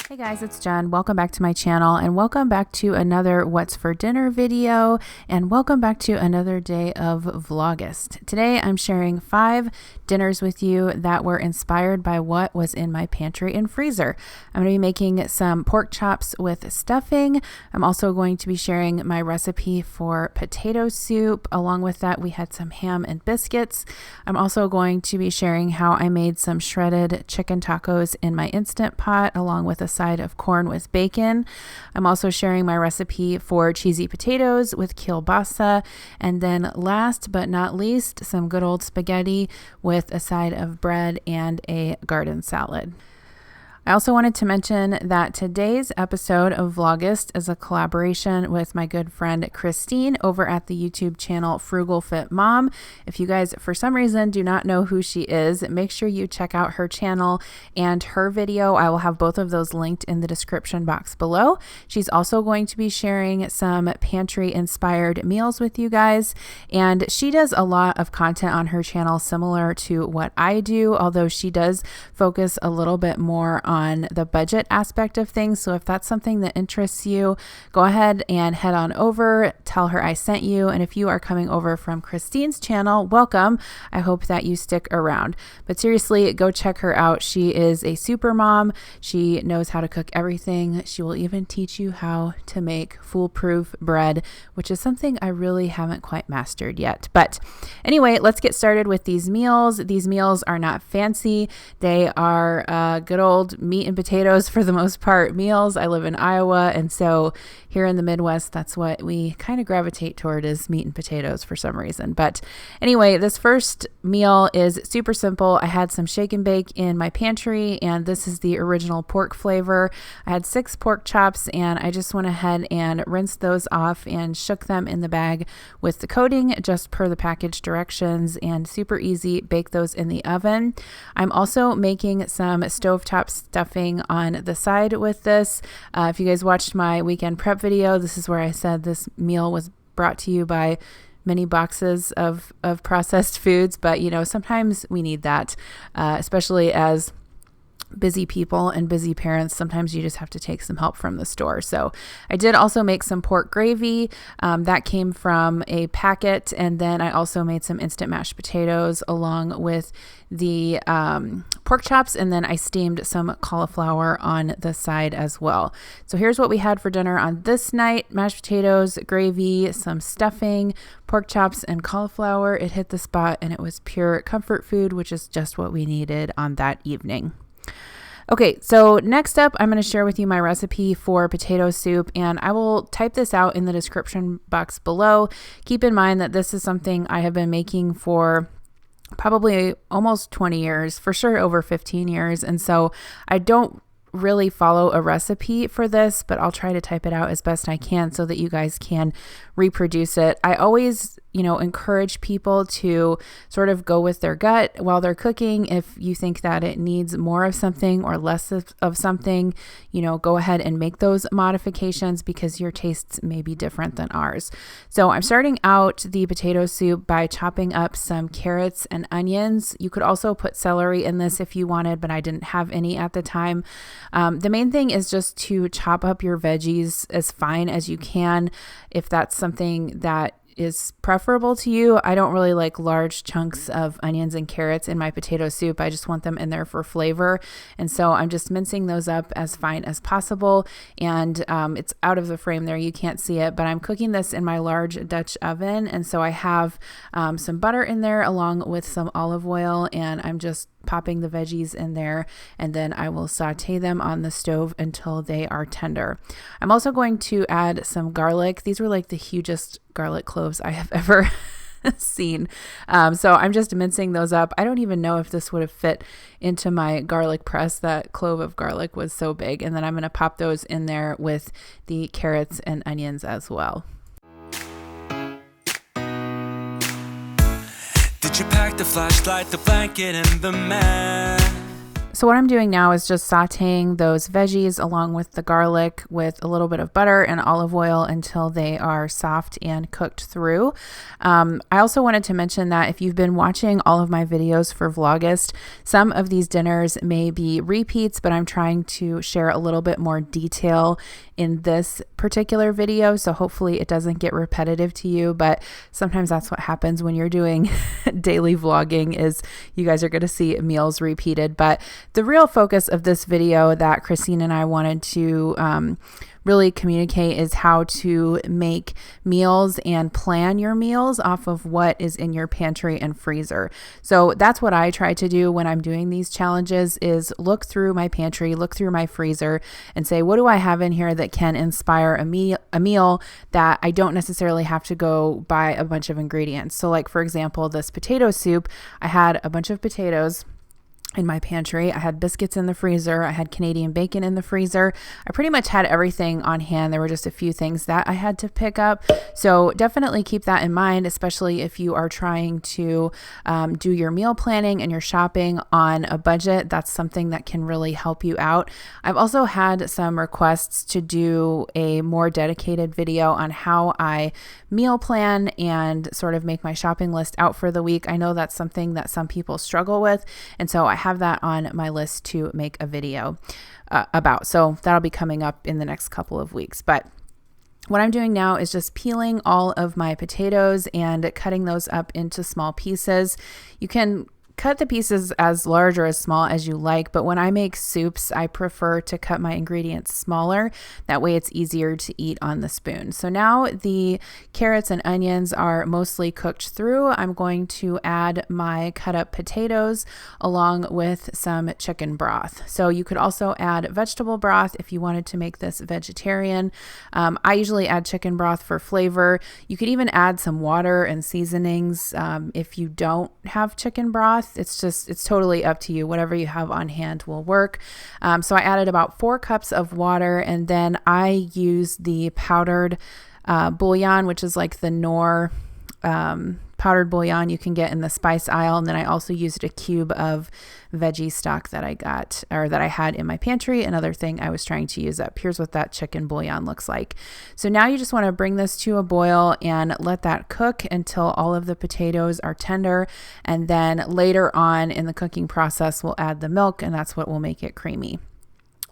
Hey guys, it's Jen. Welcome back to my channel and welcome back to another What's for Dinner video and welcome back to another day of Vlogust. Today I'm sharing 5 dinners with you that were inspired by what was in my pantry and freezer. I'm going to be making some pork chops with stuffing. I'm also going to be sharing my recipe for potato soup. Along with that, we had some ham and biscuits. I'm also going to be sharing how I made some shredded chicken tacos in my Instant Pot along with a side of corn with bacon. I'm also sharing my recipe for cheesy potatoes with kielbasa, and then last but not least, some good old spaghetti with a side of bread and a garden salad. I also wanted to mention that today's episode of Vlogust is a collaboration with my good friend Christine over at the YouTube channel Frugal Fit Mom. If you guys for some reason do not know who she is, make sure you check out her channel and her video. I will have both of those linked in the description box below. She's also going to be sharing some pantry inspired meals with you guys, and she does a lot of content on her channel similar to what I do, although she does focus a little bit more on the budget aspect of things. So if that's something that interests you, go ahead and head on over, tell her I sent you. And if you are coming over from Christine's channel, welcome. I hope that you stick around. But seriously, go check her out. She is a super mom. She knows how to cook everything. She will even teach you how to make foolproof bread, which is something I really haven't quite mastered yet. But anyway, let's get started with these meals. These meals are not fancy. They are good old meat and potatoes for the most part meals. I live in Iowa, and so here in the Midwest, that's what we kind of gravitate toward, is meat and potatoes for some reason. But anyway, this first meal is super simple. I had some shake and bake in my pantry, and this is the original pork flavor. I had 6 pork chops, and I just went ahead and rinsed those off and shook them in the bag with the coating just per the package directions, and super easy. Bake those in the oven. I'm also making some stovetop stuffing on the side with this. If you guys watched my weekend prep video, this is where I said this meal was brought to you by many boxes of processed foods, but you know, sometimes we need that, especially as busy people and busy parents. Sometimes you just have to take some help from the store. So I did also make some pork gravy that came from a packet, and then I also made some instant mashed potatoes along with the pork chops, and then I steamed some cauliflower on the side as well. So here's what we had for dinner on this night: mashed potatoes, gravy, some stuffing, pork chops, and cauliflower. It hit the spot, and it was pure comfort food, which is just what we needed on that evening. Okay, so next up, I'm going to share with you my recipe for potato soup, and I will type this out in the description box below. Keep in mind that this is something I have been making for probably almost 20 years, for sure over 15 years, and so I don't really follow a recipe for this, but I'll try to type it out as best I can so that you guys can reproduce it. I always, encourage people to sort of go with their gut while they're cooking. If you think that it needs more of something or less of something, go ahead and make those modifications because your tastes may be different than ours. So I'm starting out the potato soup by chopping up some carrots and onions. You could also put celery in this if you wanted, but I didn't have any at the time. The main thing is just to chop up your veggies as fine as you can, if that's something that is preferable to you. I don't really like large chunks of onions and carrots in my potato soup. I just want them in there for flavor. And so I'm just mincing those up as fine as possible. And it's out of the frame there. You can't see it, but I'm cooking this in my large Dutch oven. And so I have some butter in there along with some olive oil, and I'm just popping the veggies in there, and then I will saute them on the stove until they are tender. I'm also going to add some garlic. These were like the hugest garlic cloves I have ever seen. So I'm just mincing those up. I don't even know if this would have fit into my garlic press. That clove of garlic was so big. And then I'm going to pop those in there with the carrots and onions as well. Did you pack the flashlight, the blanket, and the mat? So what I'm doing now is just sauteing those veggies along with the garlic with a little bit of butter and olive oil until they are soft and cooked through. I also wanted to mention that if you've been watching all of my videos for Vlogust, some of these dinners may be repeats, but I'm trying to share a little bit more detail in this particular video, so hopefully it doesn't get repetitive to you, but sometimes that's what happens when you're doing daily vlogging, is you guys are going to see meals repeated. But the real focus of this video that Christine and I wanted to really communicate is how to make meals and plan your meals off of what is in your pantry and freezer. So that's what I try to do when I'm doing these challenges, is look through my pantry, look through my freezer, and say, what do I have in here that can inspire a meal that I don't necessarily have to go buy a bunch of ingredients. So like, for example, this potato soup, I had a bunch of potatoes in my pantry. I had biscuits in the freezer. I had Canadian bacon in the freezer. I pretty much had everything on hand. There were just a few things that I had to pick up. So definitely keep that in mind, especially if you are trying to do your meal planning and your shopping on a budget. That's something that can really help you out. I've also had some requests to do a more dedicated video on how I meal plan and sort of make my shopping list out for the week. I know that's something that some people struggle with, and so I have that on my list to make a video about. So that'll be coming up in the next couple of weeks. But what I'm doing now is just peeling all of my potatoes and cutting those up into small pieces. You can cut the pieces as large or as small as you like, but when I make soups, I prefer to cut my ingredients smaller. That way it's easier to eat on the spoon. So now the carrots and onions are mostly cooked through. I'm going to add my cut up potatoes along with some chicken broth. So you could also add vegetable broth if you wanted to make this vegetarian. I usually add chicken broth for flavor. You could even add some water and seasonings if you don't have chicken broth. It's totally up to you. Whatever you have on hand will work. So I added about 4 cups of water, and then I use the powdered bouillon, which is like the Knorr powdered bouillon you can get in the spice aisle. And then I also used a cube of veggie stock that I got, or that I had in my pantry. Another thing I was trying to use up. Here's what that chicken bouillon looks like. So now you just want to bring this to a boil and let that cook until all of the potatoes are tender. And then later on in the cooking process, we'll add the milk, and that's what will make it creamy.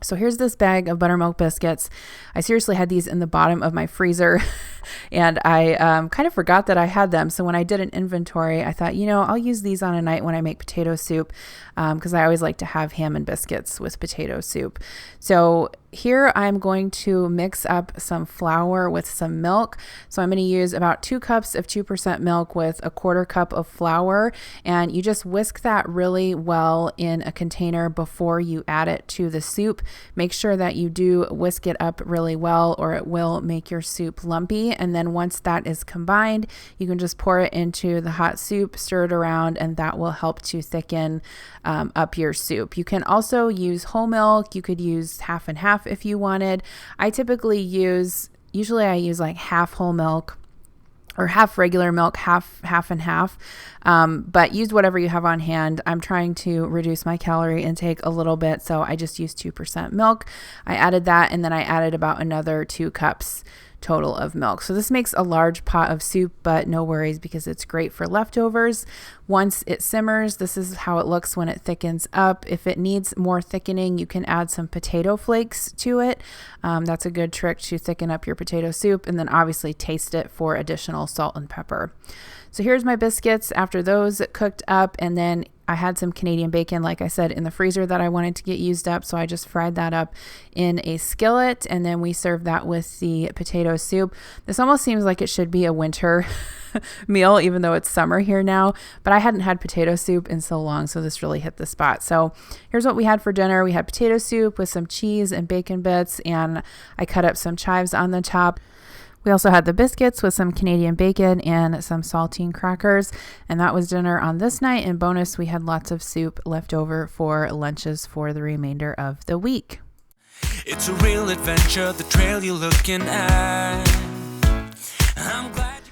So here's this bag of buttermilk biscuits. I seriously had these in the bottom of my freezer and I kind of forgot that I had them. So when I did an inventory, I thought, I'll use these on a night when I make potato soup, because I always like to have ham and biscuits with potato soup. So here I'm going to mix up some flour with some milk. So I'm going to use about 2 cups of 2% milk with a 1/4 cup of flour, and you just whisk that really well in a container before you add it to the soup. Make sure that you do whisk it up really well, or it will make your soup lumpy. And then once that is combined, you can just pour it into the hot soup, stir it around, and that will help to thicken up your soup. You can also use whole milk. You could use half and half if you wanted. I usually I use like half whole milk or half regular milk, half and half, but use whatever you have on hand. I'm trying to reduce my calorie intake a little bit, so I just used 2% milk. I added that, and then I added about another 2 cups total of milk. So this makes a large pot of soup, but no worries because it's great for leftovers. Once it simmers, this is how it looks when it thickens up. If it needs more thickening, you can add some potato flakes to it. That's a good trick to thicken up your potato soup, and then obviously taste it for additional salt and pepper. So here's my biscuits after those cooked up, and then I had some Canadian bacon, like I said, in the freezer that I wanted to get used up. So I just fried that up in a skillet, and then we served that with the potato soup. This almost seems like it should be a winter meal, even though it's summer here now, but I hadn't had potato soup in so long, so this really hit the spot. So here's what we had for dinner. We had potato soup with some cheese and bacon bits, and I cut up some chives on the top. We also had the biscuits with some Canadian bacon and some saltine crackers, and that was dinner on this night. And bonus, we had lots of soup left over for lunches for the remainder of the week. It's a real adventure, the trail you're looking at. I'm glad.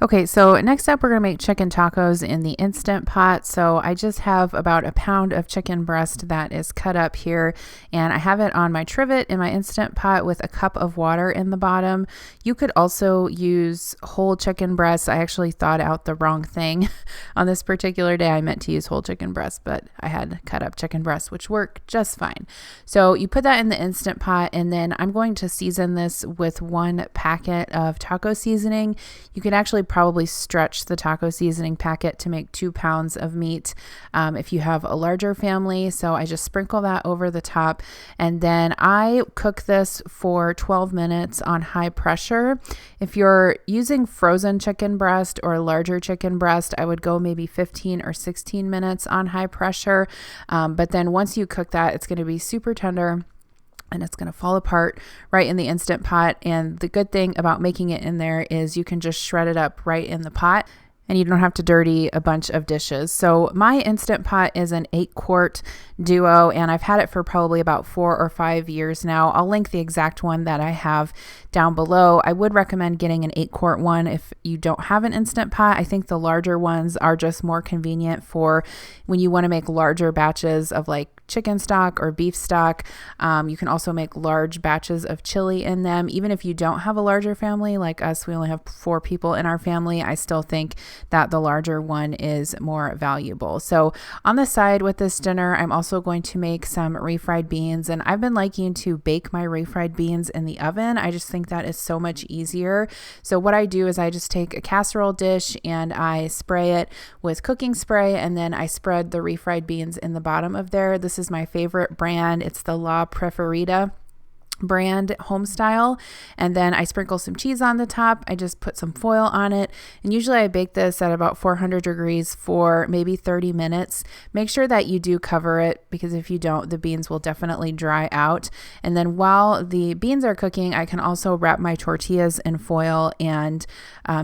Okay, so next up we're going to make chicken tacos in the Instant Pot. So I just have about a pound of chicken breast that is cut up here, and I have it on my trivet in my Instant Pot with a cup of water in the bottom. You could also use whole chicken breast. I actually thought out the wrong thing on this particular day. I meant to use whole chicken breast, but I had cut up chicken breast, which worked just fine. So you put that in the Instant Pot, and then I'm going to season this with 1 packet of taco seasoning. You can actually probably stretch the taco seasoning packet to make 2 pounds of meat if you have a larger family. So I just sprinkle that over the top, and then I cook this for 12 minutes on high pressure. If you're using frozen chicken breast or larger chicken breast, I would go maybe 15 or 16 minutes on high pressure. But then once you cook that, it's going to be super tender and it's going to fall apart right in the Instant Pot. And the good thing about making it in there is you can just shred it up right in the pot, and you don't have to dirty a bunch of dishes. So my Instant Pot is an 8-quart duo, and I've had it for probably about 4 or 5 years now. I'll link the exact one that I have down below. I would recommend getting an 8-quart one if you don't have an Instant Pot. I think the larger ones are just more convenient for when you want to make larger batches of like chicken stock or beef stock. You can also make large batches of chili in them. Even if you don't have a larger family like us, we only have 4 people in our family, I still think that the larger one is more valuable. So on the side with this dinner, I'm also going to make some refried beans, and I've been liking to bake my refried beans in the oven. I just think that is so much easier. So what I do is I just take a casserole dish and I spray it with cooking spray, and then I spread the refried beans in the bottom of there. This is my favorite brand. It's the La Preferida brand, home style. And then I sprinkle some cheese on the top. I just put some foil on it, and usually I bake this at about 400 degrees for maybe 30 minutes. Make sure that you do cover it, because if you don't, the beans will definitely dry out. And then while the beans are cooking, I can also wrap my tortillas in foil and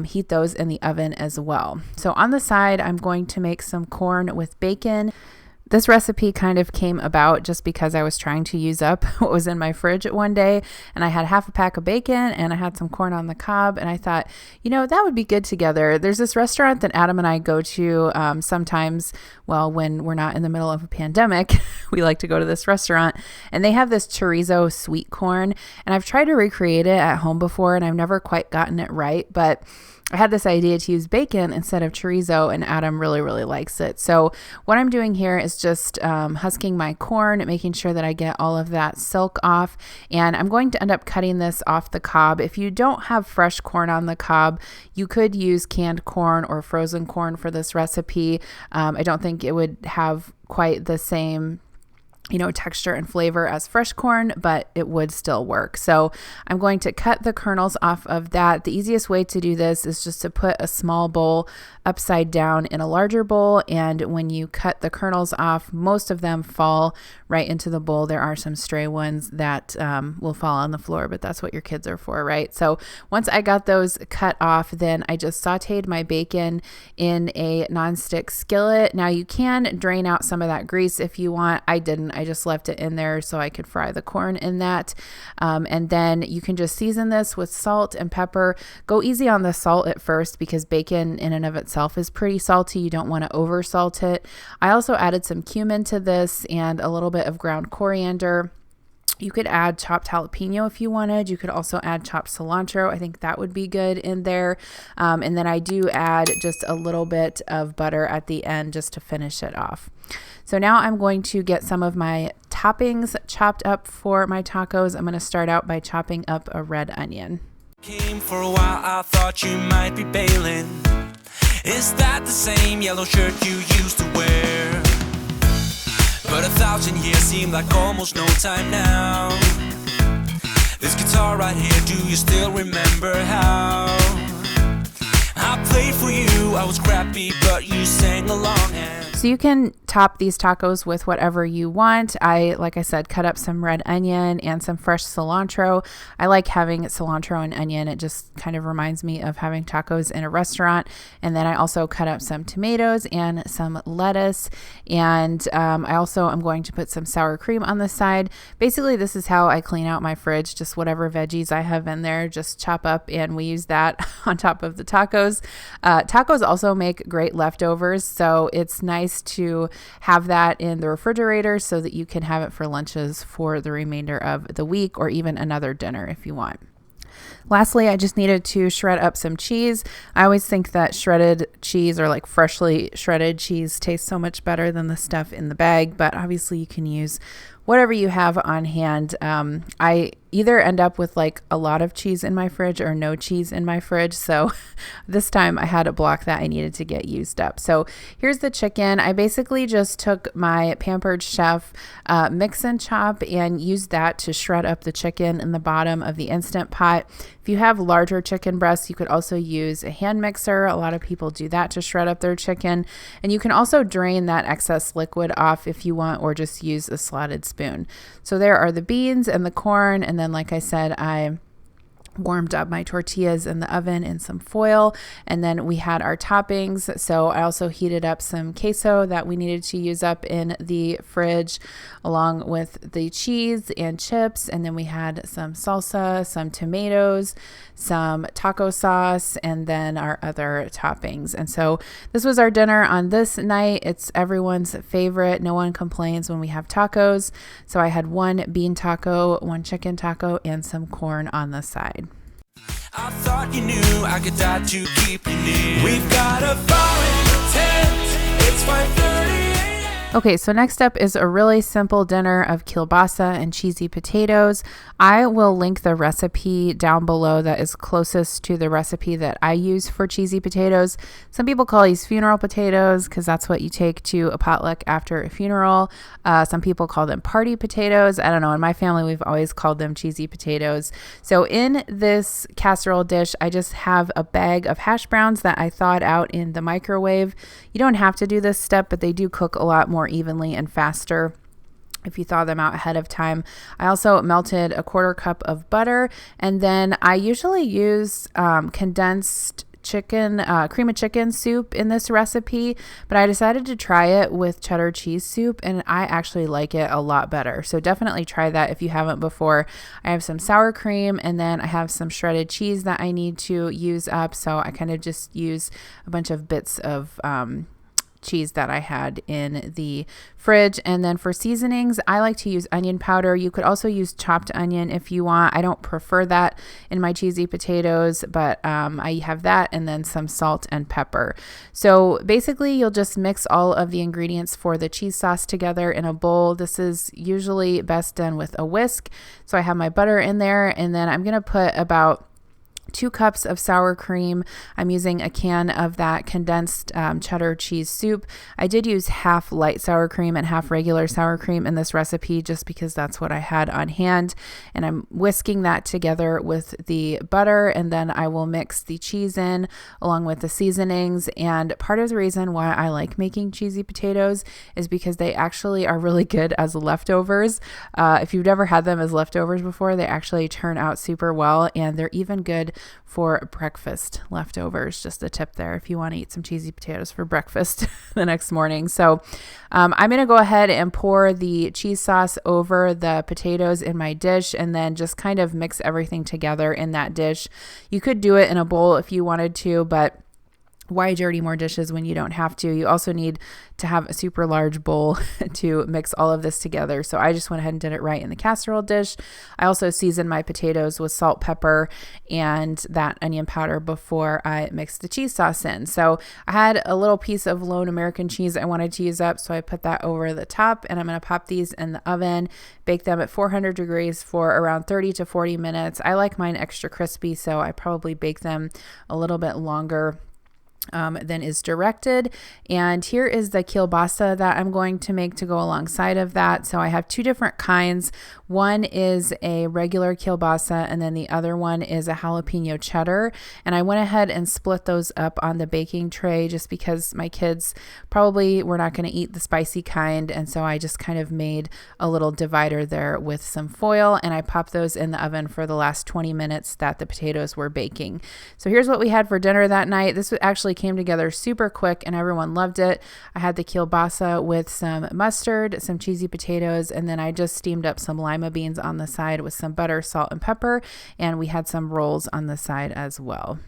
heat those in the oven as well. So on the side, I'm going to make some corn with bacon. This recipe kind of came about just because I was trying to use up what was in my fridge one day, and I had half a pack of bacon and I had some corn on the cob, and I thought, that would be good together. There's this restaurant that Adam and I go to sometimes, when we're not in the middle of a pandemic, we like to go to this restaurant, and they have this chorizo sweet corn, and I've tried to recreate it at home before and I've never quite gotten it right, but I had this idea to use bacon instead of chorizo, and Adam really, really likes it. So what I'm doing here is just husking my corn, making sure that I get all of that silk off, and I'm going to end up cutting this off the cob. If you don't have fresh corn on the cob, you could use canned corn or frozen corn for this recipe. I don't think it would have quite the same texture and flavor as fresh corn, but it would still work. So I'm going to cut the kernels off of that. The easiest way to do this is just to put a small bowl upside down in a larger bowl, and when you cut the kernels off, most of them fall right into the bowl. There are some stray ones that will fall on the floor, but that's what your kids are for, right? So once I got those cut off, then I just sauteed my bacon in a nonstick skillet. Now you can drain out some of that grease if you want. I didn't. I just left it in there so I could fry the corn in that. And then you can just season this with salt and pepper. Go easy on the salt at first, because bacon in and of itself is pretty salty. You don't want to over salt it. I also added some cumin to this and a little bit of ground coriander. You could add chopped jalapeno if you wanted. You could also add chopped cilantro. I think that would be good in there. And then I do add just a little bit of butter at the end just to finish it off. So now I'm going to get some of my toppings chopped up for my tacos. I'm going to start out by chopping up a red onion. Came for a while, I thought you might be bailing. Is that the same yellow shirt you used to wear? But 1,000 years seem like almost no time now. This guitar right here, do you still remember how I played for you? I was crappy, but you sang along. And So you can top these tacos with whatever you want. Like I said, cut up some red onion and some fresh cilantro. I like having cilantro and onion. It just kind of reminds me of having tacos in a restaurant. And then I also cut up some tomatoes and some lettuce. And I also am going to put some sour cream on the side. Basically, this is how I clean out my fridge. Just whatever veggies I have in there, just chop up and we use that on top of the tacos. Tacos also make great leftovers. So it's nice to have that in the refrigerator so that you can have it for lunches for the remainder of the week or even another dinner if you want. Lastly, I just needed to shred up some cheese. I always think that shredded cheese or like freshly shredded cheese tastes so much better than the stuff in the bag, but obviously you can use whatever you have on hand. I either end up with like a lot of cheese in my fridge or no cheese in my fridge. So this time I had a block that I needed to get used up. So here's the chicken. I basically just took my Pampered Chef mix and chop and used that to shred up the chicken in the bottom of the Instant Pot. If you have larger chicken breasts, you could also use a hand mixer. A lot of people do that to shred up their chicken. And you can also drain that excess liquid off if you want, or just use a slotted spoon. So there are the beans and the corn, and then like I said, I warmed up my tortillas in the oven in some foil, and then we had our toppings. So I also heated up some queso that we needed to use up in the fridge, along with the cheese and chips. And then we had some salsa, some tomatoes, some taco sauce, and then our other toppings. And so this was our dinner on this night. It's everyone's favorite. No one complains when we have tacos. So I had one bean taco, one chicken taco, and some corn on the side. I thought you knew I could die to keep you near. We've got a fire in the tent. It's 5:30. Okay, so next up is a really simple dinner of kielbasa and cheesy potatoes. I will link the recipe down below that is closest to the recipe that I use for cheesy potatoes. Some people call these funeral potatoes because that's what you take to a potluck after a funeral. Some people call them party potatoes. I don't know. In my family, we've always called them cheesy potatoes. So in this casserole dish, I just have a bag of hash browns that I thawed out in the microwave. You don't have to do this step, but they do cook a lot more evenly and faster if you thaw them out ahead of time. I also melted a 1/4 cup of butter, and then I usually use condensed chicken, cream of chicken soup in this recipe, but I decided to try it with cheddar cheese soup, and I actually like it a lot better. So definitely try that if you haven't before. I have some sour cream, and then I have some shredded cheese that I need to use up. So I kind of just use a bunch of bits of cheese that I had in the fridge. And then for seasonings, I like to use onion powder. You could also use chopped onion if you want. I don't prefer that in my cheesy potatoes, but I have that, and then some salt and pepper. So basically you'll just mix all of the ingredients for the cheese sauce together in a bowl. This is usually best done with a whisk. So I have my butter in there, and then I'm going to put about 2 cups of sour cream. I'm using a can of that condensed cheddar cheese soup. I did use half light sour cream and half regular sour cream in this recipe just because that's what I had on hand. And I'm whisking that together with the butter, and then I will mix the cheese in along with the seasonings. And part of the reason why I like making cheesy potatoes is because they actually are really good as leftovers. If you've never had them as leftovers before, they actually turn out super well, and they're even good for breakfast leftovers. Just a tip there if you want to eat some cheesy potatoes for breakfast the next morning. So I'm going to go ahead and pour the cheese sauce over the potatoes in my dish, and then just kind of mix everything together in that dish. You could do it in a bowl if you wanted to, but why dirty more dishes when you don't have to? You also need to have a super large bowl to mix all of this together. So I just went ahead and did it right in the casserole dish. I also seasoned my potatoes with salt, pepper, and that onion powder before I mixed the cheese sauce in. So I had a little piece of Lone American cheese I wanted to use up, so I put that over the top, and I'm going to pop these in the oven, bake them at 400 degrees for around 30 to 40 minutes. I like mine extra crispy, so I probably bake them a little bit longer than is directed. And here is the kielbasa that I'm going to make to go alongside of that. So I have two different kinds. One is a regular kielbasa, and then the other one is a jalapeno cheddar. And I went ahead and split those up on the baking tray just because my kids probably were not going to eat the spicy kind. And so I just kind of made a little divider there with some foil, and I popped those in the oven for the last 20 minutes that the potatoes were baking. So here's what we had for dinner that night. This actually came together super quick and everyone loved it. I had the kielbasa with some mustard, some cheesy potatoes, and then I just steamed up some lima beans on the side with some butter, salt, and pepper, and we had some rolls on the side as well.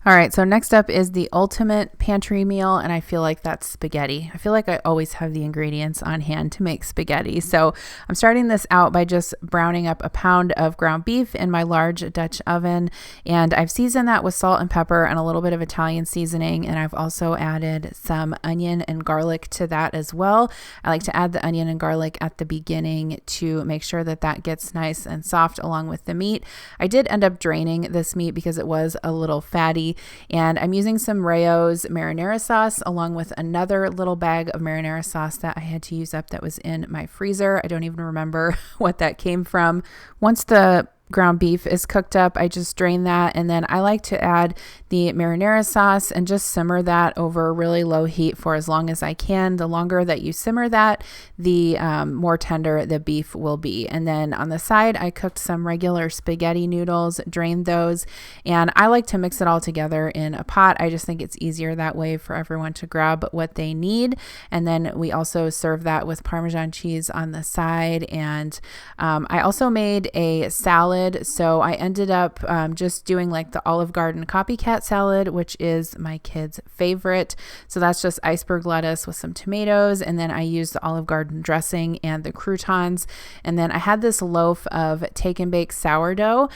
All right, so next up is the ultimate pantry meal, and I feel like that's spaghetti. I feel like I always have the ingredients on hand to make spaghetti. So I'm starting this out by just browning up a pound of ground beef in my large Dutch oven, and I've seasoned that with salt and pepper and a little bit of Italian seasoning, and I've also added some onion and garlic to that as well. I like to add the onion and garlic at the beginning to make sure that that gets nice and soft along with the meat. I did end up draining this meat because it was a little fatty. And I'm using some Rayo's marinara sauce along with another little bag of marinara sauce that I had to use up that was in my freezer. I don't even remember what that came from. Once the ground beef is cooked up, I just drain that, and then I like to add the marinara sauce and just simmer that over really low heat for as long as I can. The longer that you simmer that, the more tender the beef will be. And then on the side, I cooked some regular spaghetti noodles, drained those, and I like to mix it all together in a pot. I just think it's easier that way for everyone to grab what they need. And then we also serve that with Parmesan cheese on the side. And I also made a salad. So I ended up just doing like the Olive Garden copycat salad, which is my kids' favorite. So that's just iceberg lettuce with some tomatoes. And then I used the Olive Garden dressing and the croutons. And then I had this loaf of take and bake sourdough.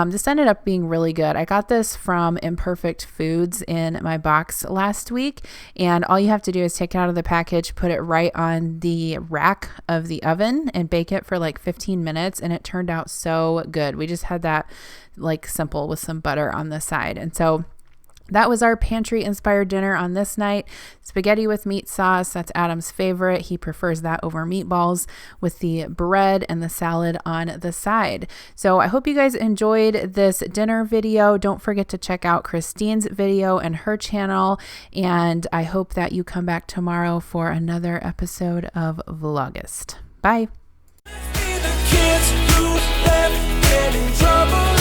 This ended up being really good. I got this from Imperfect Foods in my box last week. And all you have to do is take it out of the package, put it right on the rack of the oven and bake it for like 15 minutes. And it turned out so good. We just had that like simple with some butter on the side. And so that was our pantry inspired dinner on this night. Spaghetti with meat sauce. That's Adam's favorite. He prefers that over meatballs, with the bread and the salad on the side. So I hope you guys enjoyed this dinner video. Don't forget to check out Christine's video and her channel. And I hope that you come back tomorrow for another episode of Vlogust. Bye. Kids who left get in trouble.